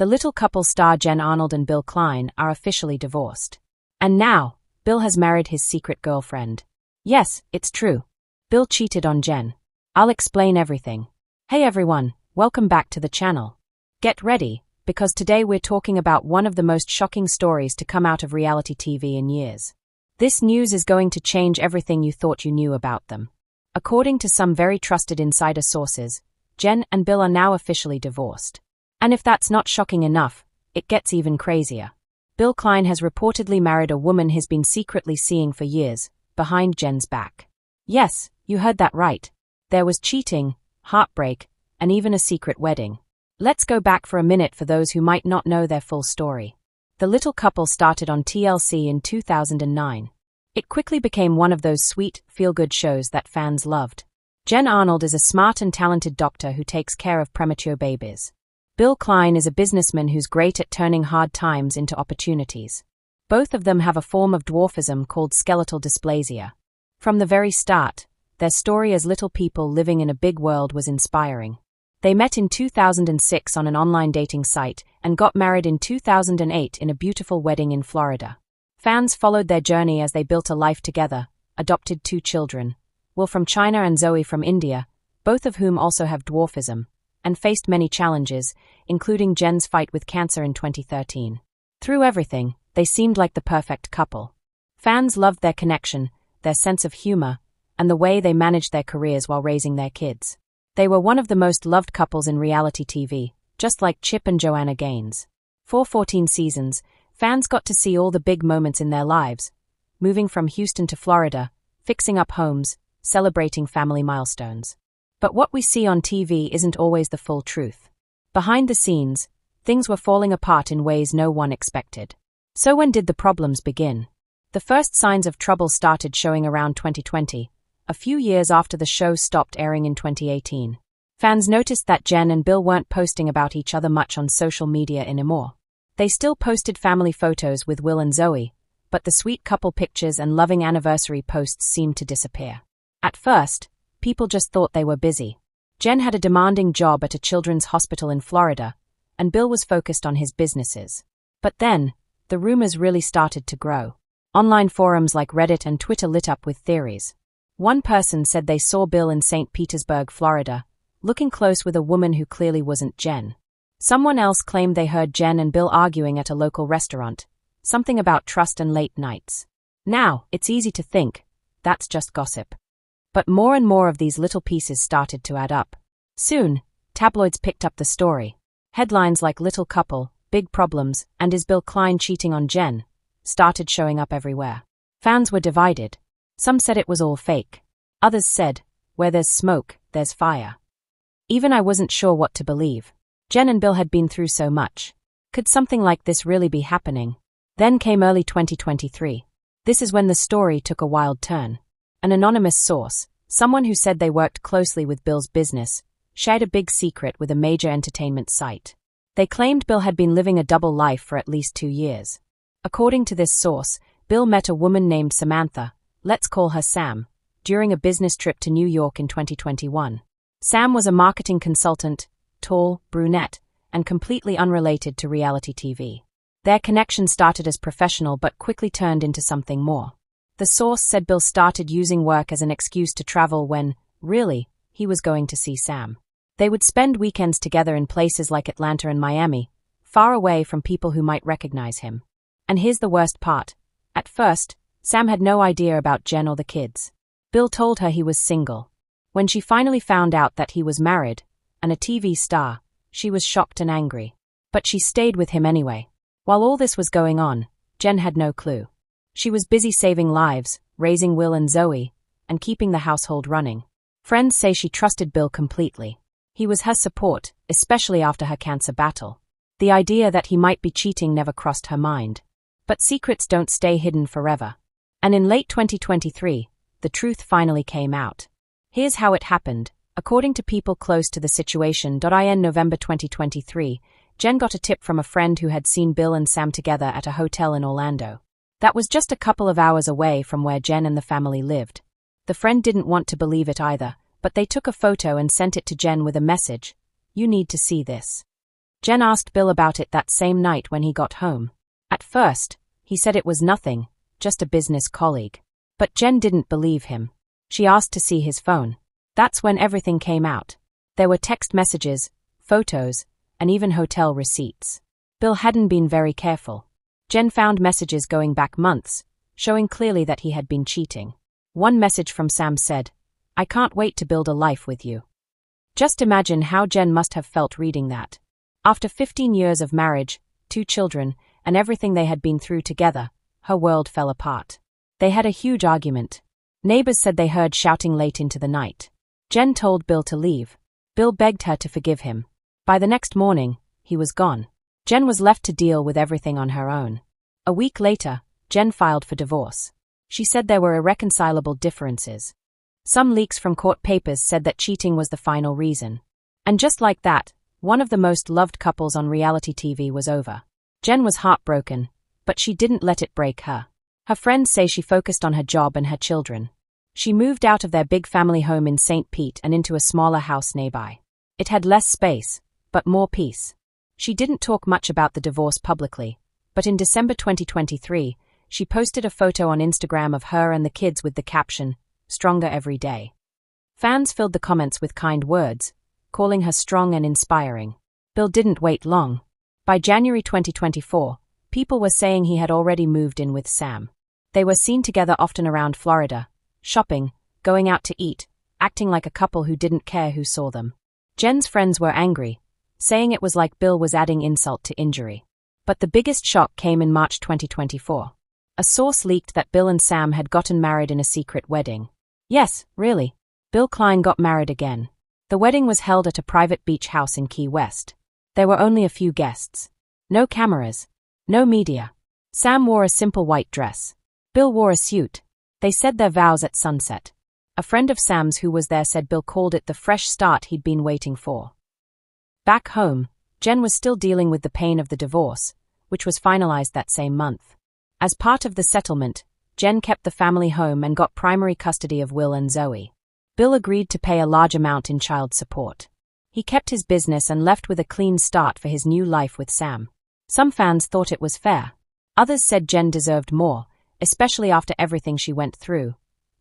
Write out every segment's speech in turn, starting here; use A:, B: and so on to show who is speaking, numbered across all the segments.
A: The little couple star Jen Arnold and Bill Klein are officially divorced. And now, Bill has married his secret girlfriend. Yes, it's true. Bill cheated on Jen. I'll explain everything. Hey everyone, welcome back to the channel. Get ready, because today we're talking about one of the most shocking stories to come out of reality TV in years. This news is going to change everything you thought you knew about them. According to some very trusted insider sources, Jen and Bill are now officially divorced. And if that's not shocking enough, it gets even crazier. Bill Klein has reportedly married a woman he's been secretly seeing for years, behind Jen's back. Yes, you heard that right. There was cheating, heartbreak, and even a secret wedding. Let's go back for a minute for those who might not know their full story. The little couple started on TLC in 2009. It quickly became one of those sweet, feel-good shows that fans loved. Jen Arnold is a smart and talented doctor who takes care of premature babies. Bill Klein is a businessman who's great at turning hard times into opportunities. Both of them have a form of dwarfism called skeletal dysplasia. From the very start, their story as little people living in a big world was inspiring. They met in 2006 on an online dating site and got married in 2008 in a beautiful wedding in Florida. Fans followed their journey as they built a life together, adopted 2 children, Will from China and Zoe from India, both of whom also have dwarfism, and faced many challenges, including Jen's fight with cancer in 2013. Through everything, they seemed like the perfect couple. Fans loved their connection, their sense of humor, and the way they managed their careers while raising their kids. They were one of the most loved couples in reality TV, just like Chip and Joanna Gaines. For 14 seasons, fans got to see all the big moments in their lives, moving from Houston to Florida, fixing up homes, celebrating family milestones. But what we see on TV isn't always the full truth. Behind the scenes, things were falling apart in ways no one expected. So when did the problems begin? The first signs of trouble started showing around 2020, a few years after the show stopped airing in 2018. Fans noticed that Jen and Bill weren't posting about each other much on social media anymore. They still posted family photos with Will and Zoe, but the sweet couple pictures and loving anniversary posts seemed to disappear. At first, people just thought they were busy. Jen had a demanding job at a children's hospital in Florida, and Bill was focused on his businesses. But then, the rumors really started to grow. Online forums like Reddit and Twitter lit up with theories. One person said they saw Bill in St. Petersburg, Florida, looking close with a woman who clearly wasn't Jen. Someone else claimed they heard Jen and Bill arguing at a local restaurant, something about trust and late nights. Now, it's easy to think, that's just gossip. But more and more of these little pieces started to add up. Soon, tabloids picked up the story. Headlines like "Little Couple, Big Problems," and "Is Bill Klein Cheating on Jen?" started showing up everywhere. Fans were divided. Some said it was all fake. Others said, "Where there's smoke, there's fire." Even I wasn't sure what to believe. Jen and Bill had been through so much. Could something like this really be happening? Then came early 2023. This is when the story took a wild turn. An anonymous source, someone who said they worked closely with Bill's business, shared a big secret with a major entertainment site. They claimed Bill had been living a double life for at least 2 years. According to this source, Bill met a woman named Samantha, let's call her Sam, during a business trip to New York in 2021. Sam was a marketing consultant, tall, brunette, and completely unrelated to reality TV. Their connection started as professional but quickly turned into something more. The source said Bill started using work as an excuse to travel when, really, he was going to see Sam. They would spend weekends together in places like Atlanta and Miami, far away from people who might recognize him. And here's the worst part. At first, Sam had no idea about Jen or the kids. Bill told her he was single. When she finally found out that he was married, and a TV star, she was shocked and angry. But she stayed with him anyway. While all this was going on, Jen had no clue. She was busy saving lives, raising Will and Zoe, and keeping the household running. Friends say she trusted Bill completely. He was her support, especially after her cancer battle. The idea that he might be cheating never crossed her mind. But secrets don't stay hidden forever. And in late 2023, the truth finally came out. Here's how it happened. According to people close to the situation, in November 2023, Jen got a tip from a friend who had seen Bill and Sam together at a hotel in Orlando. That was just a couple of hours away from where Jen and the family lived. The friend didn't want to believe it either, but they took a photo and sent it to Jen with a message, "You need to see this." Jen asked Bill about it that same night when he got home. At first, he said it was nothing, just a business colleague. But Jen didn't believe him. She asked to see his phone. That's when everything came out. There were text messages, photos, and even hotel receipts. Bill hadn't been very careful. Jen found messages going back months, showing clearly that he had been cheating. One message from Sam said, "I can't wait to build a life with you." Just imagine how Jen must have felt reading that. After 15 years of marriage, 2 children, and everything they had been through together, her world fell apart. They had a huge argument. Neighbors said they heard shouting late into the night. Jen told Bill to leave. Bill begged her to forgive him. By the next morning, he was gone. Jen was left to deal with everything on her own. A week later, Jen filed for divorce. She said there were irreconcilable differences. Some leaks from court papers said that cheating was the final reason. And just like that, one of the most loved couples on reality TV was over. Jen was heartbroken, but she didn't let it break her. Her friends say she focused on her job and her children. She moved out of their big family home in St. Pete and into a smaller house nearby. It had less space, but more peace. She didn't talk much about the divorce publicly, but in December 2023, she posted a photo on Instagram of her and the kids with the caption, "Stronger every day." Fans filled the comments with kind words, calling her strong and inspiring. Bill didn't wait long. By January 2024, people were saying he had already moved in with Sam. They were seen together often around Florida, shopping, going out to eat, acting like a couple who didn't care who saw them. Jen's friends were angry, saying it was like Bill was adding insult to injury. But the biggest shock came in March 2024. A source leaked that Bill and Sam had gotten married in a secret wedding. Yes, really. Bill Klein got married again. The wedding was held at a private beach house in Key West. There were only a few guests. No cameras. No media. Sam wore a simple white dress. Bill wore a suit. They said their vows at sunset. A friend of Sam's who was there said Bill called it the fresh start he'd been waiting for. Back home, Jen was still dealing with the pain of the divorce, which was finalized that same month. As part of the settlement, Jen kept the family home and got primary custody of Will and Zoe. Bill agreed to pay a large amount in child support. He kept his business and left with a clean start for his new life with Sam. Some fans thought it was fair. Others said Jen deserved more, especially after everything she went through.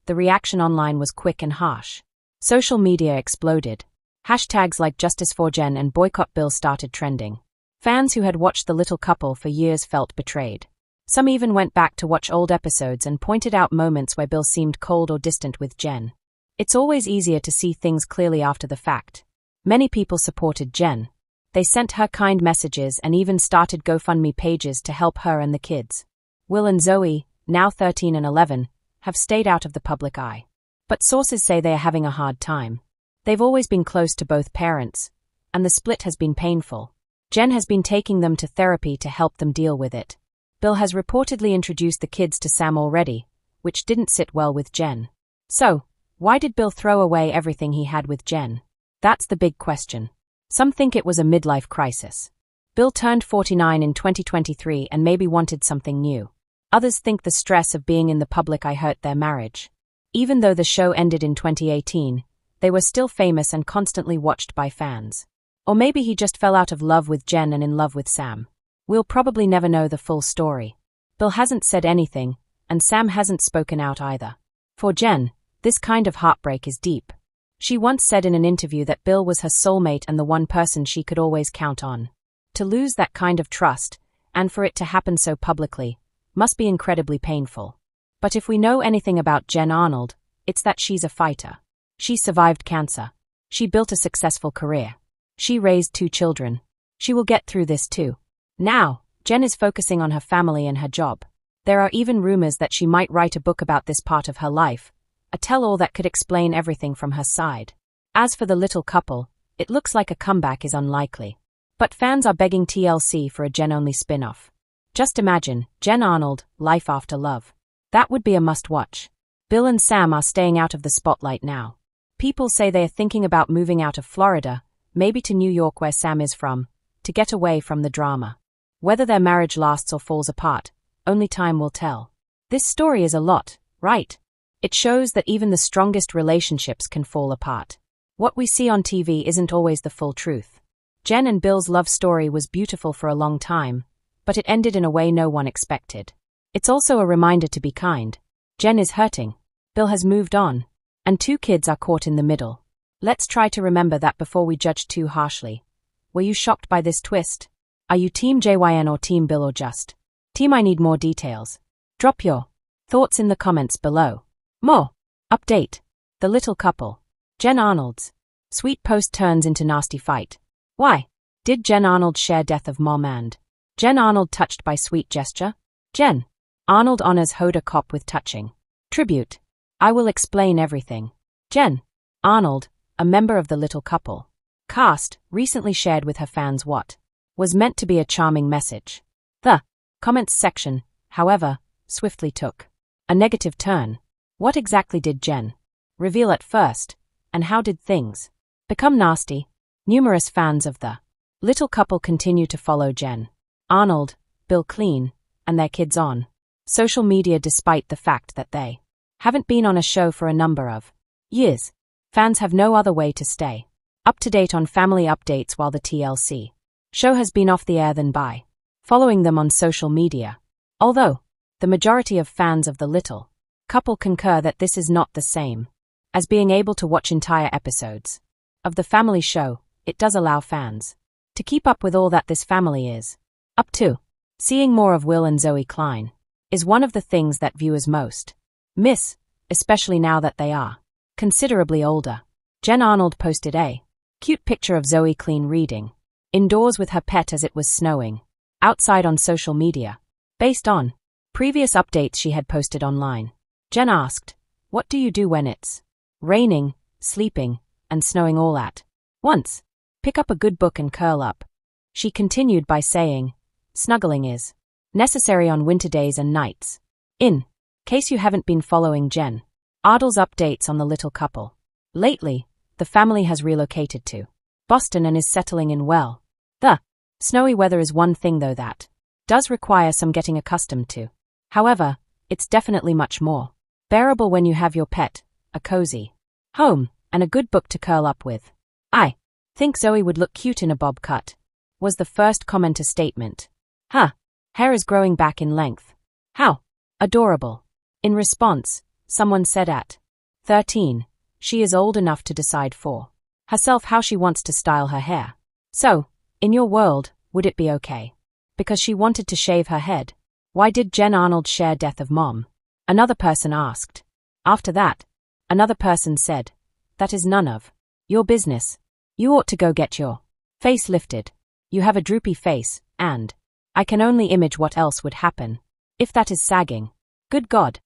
A: The reaction online was quick and harsh. Social media exploded. Hashtags like Justice for Jen and Boycott Bill started trending. Fans who had watched the little couple for years felt betrayed. Some even went back to watch old episodes and pointed out moments where Bill seemed cold or distant with Jen. It's always easier to see things clearly after the fact. Many people supported Jen. They sent her kind messages and even started GoFundMe pages to help her and the kids. Will and Zoe, now 13 and 11, have stayed out of the public eye. But sources say they are having a hard time. They've always been close to both parents, and the split has been painful. Jen has been taking them to therapy to help them deal with it. Bill has reportedly introduced the kids to Sam already, which didn't sit well with Jen. So, why did Bill throw away everything he had with Jen? That's the big question. Some think it was a midlife crisis. Bill turned 49 in 2023 and maybe wanted something new. Others think the stress of being in the public eye hurt their marriage. Even though the show ended in 2018, they were still famous and constantly watched by fans. Or maybe he just fell out of love with Jen and in love with Sam. We'll probably never know the full story. Bill hasn't said anything, and Sam hasn't spoken out either. For Jen, this kind of heartbreak is deep. She once said in an interview that Bill was her soulmate and the one person she could always count on. To lose that kind of trust, and for it to happen so publicly, must be incredibly painful. But if we know anything about Jen Arnold, it's that she's a fighter. She survived cancer. She built a successful career. She raised 2 children. She will get through this too. Now, Jen is focusing on her family and her job. There are even rumors that she might write a book about this part of her life, a tell-all that could explain everything from her side. As for the little couple, it looks like a comeback is unlikely. But fans are begging TLC for a Jen-only spin-off. Just imagine, Jen Arnold, Life After Love. That would be a must-watch. Bill and Sam are staying out of the spotlight now. People say they are thinking about moving out of Florida, maybe to New York where Sam is from, to get away from the drama. Whether their marriage lasts or falls apart, only time will tell. This story is a lot, right? It shows that even the strongest relationships can fall apart. What we see on TV isn't always the full truth. Jen and Bill's love story was beautiful for a long time, but it ended in a way no one expected. It's also a reminder to be kind. Jen is hurting. Bill has moved on. And two kids are caught in the middle. Let's try to remember that before we judge too harshly. Were you shocked by this twist? Are you Team JYN or Team Bill or just Team I need more details? Drop your thoughts in the comments below. More. Update. The little couple. Jen Arnold's sweet post turns into nasty fight. Why? Did Jen Arnold share death of mom and Jen Arnold touched by sweet gesture? Jen Arnold honors Hoda cop with touching tribute. I will explain everything. Jen Arnold, a member of the little couple cast, recently shared with her fans what was meant to be a charming message. The comments section, however, swiftly took a negative turn. What exactly did Jen reveal at first, and how did things become nasty? Numerous fans of the little couple continue to follow Jen Arnold, Bill Klein, and their kids on social media despite the fact that they haven't been on a show for a number of years. Fans have no other way to stay up to date on family updates while the TLC show has been off the air than by following them on social media. Although the majority of fans of the little couple concur that this is not the same as being able to watch entire episodes of the family show, it does allow fans to keep up with all that this family is up to. Seeing more of Will and Zoe Klein is one of the things that viewers most miss, especially now that they are considerably older. Jen Arnold posted a cute picture of Zoe Klein reading indoors with her pet as it was snowing outside on social media. Based on previous updates she had posted online, Jen asked, "What do you do when it's raining, sleeping, and snowing all at once? Pick up a good book and curl up." She continued by saying, "Snuggling is necessary on winter days and nights." In case you haven't been following Jen Arnold's updates on the little couple lately, the family has relocated to Boston and is settling in well. The snowy weather is one thing though that does require some getting accustomed to. However, it's definitely much more bearable when you have your pet, a cozy home, and a good book to curl up with. "I think Zoe would look cute in a bob cut," was the first commenter statement. "Her hair is growing back in length. How adorable." In response, someone said at 13, she is old enough to decide for herself how she wants to style her hair. So, in your world, would it be okay? Because she wanted to shave her head. Why did Jen Arnold share death of mom? Another person asked. After that, another person said, "That is none of your business. You ought to go get your face lifted. You have a droopy face, and I can only image what else would happen if that is sagging. Good God."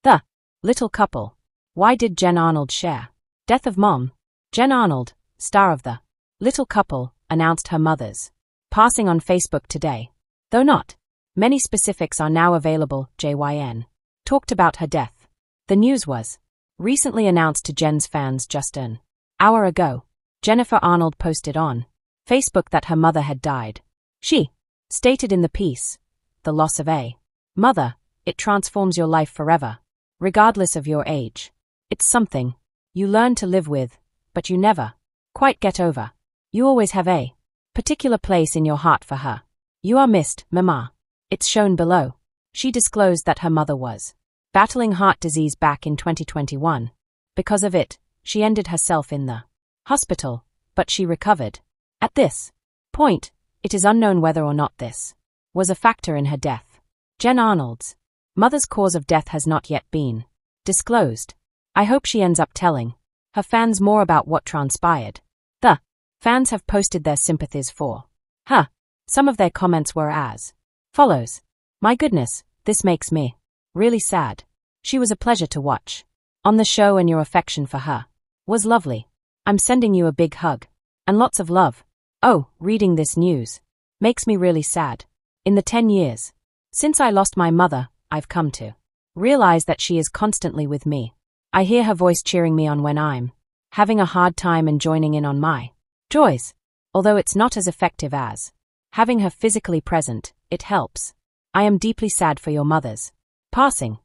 A: The little couple. Why did Jen Arnold share death of mom? Jen Arnold, star of the little couple, announced her mother's passing on Facebook today. Though not many specifics are now available, JYN talked about her death. The news was recently announced to Jen's fans just an hour ago. Jennifer Arnold posted on Facebook that her mother had died. She stated in the piece, "The loss of a mother, it transforms your life forever, regardless of your age. It's something you learn to live with, but you never quite get over. You always have a particular place in your heart for her. You are missed, Mama." It's shown below. She disclosed that her mother was battling heart disease back in 2021. Because of it, she ended herself in the hospital, but she recovered. At this point, it is unknown whether or not this was a factor in her death. Jen Arnold's mother's cause of death has not yet been disclosed. I hope she ends up telling her fans more about what transpired. The fans have posted their sympathies for her. Some of their comments were as follows. "My goodness, this makes me really sad. She was a pleasure to watch on the show and your affection for her was lovely. I'm sending you a big hug and lots of love. Oh, reading this news makes me really sad. In the 10 years since I lost my mother, I've come to realize that she is constantly with me. I hear her voice cheering me on when I'm having a hard time and joining in on my joys. Although it's not as effective as having her physically present, it helps. I am deeply sad for your mother's passing."